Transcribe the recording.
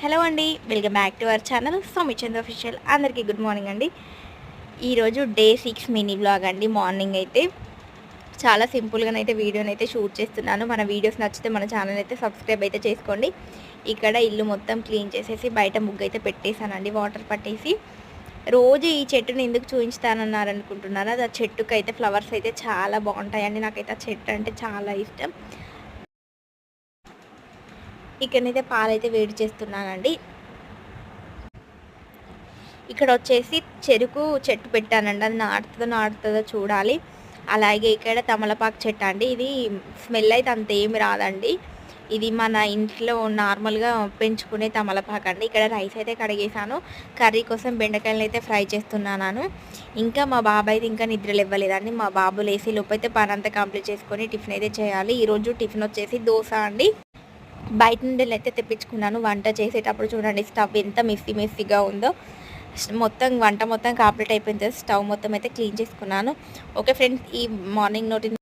Hello అండి, welcome back to our channel Soumyachandra official. అందరికీ good morning అండి. ఈరోజు డే 6 మినీ బ్లాగ్ అండి. మార్నింగ్ అయితే చాలా సింపుల్గానైతే వీడియోనైతే షూట్ చేస్తున్నాను. మన వీడియోస్ నచ్చితే మన ఛానల్ అయితే సబ్స్క్రైబ్ అయితే చేసుకోండి. ఇక్కడ ఇల్లు మొత్తం క్లీన్ చేసేసి బయట ముగ్గు అయితే పెట్టేశానండి, వాటర్ పట్టేసి. రోజు ఈ చెట్టుని ఎందుకు చూపించుతానన్నారు అనుకుంటున్నారా? అది ఆ చెట్టుకు అయితే ఫ్లవర్స్ అయితే చాలా బాగుంటాయండి. నాకైతే ఆ చెట్టు అంటే చాలా ఇష్టం. ఇక్కడనైతే పాలైతే వేడి చేస్తున్నానండి. ఇక్కడ వచ్చేసి చెరుకు చెట్టు పెట్టానండి. అది నాటుతుందో చూడాలి. అలాగే ఇక్కడ తమలపాకు చెట్టు అండి. ఇది స్మెల్ అయితే అంత ఏమి రాదండి. ఇది మన ఇంట్లో నార్మల్గా పెంచుకునే తమలపాకు అండి. ఇక్కడ రైస్ అయితే కడిగేసాను. కర్రీ కోసం బెండకాయలను అయితే ఫ్రై చేస్తున్నాను. ఇంకా మా బాబాయ్ అయితే ఇంకా నిద్రలు ఇవ్వలేదండి. మా బాబు లేసి లోపు అయితే పని అంతా కంప్లీట్ చేసుకొని టిఫిన్ అయితే చేయాలి. ఈరోజు టిఫిన్ వచ్చేసి దోశ అండి. బయట నుండి అయితే తెప్పించుకున్నాను. వంట చేసేటప్పుడు చూడండి స్టవ్ ఎంత మెస్సీగా ఉందో. మొత్తం వంట మొత్తం కంప్లీట్ అయిపోయిన తర్వాత స్టవ్ మొత్తం అయితే క్లీన్ చేసుకున్నాను. ఓకే ఫ్రెండ్స్, ఈ మార్నింగ్ నోటి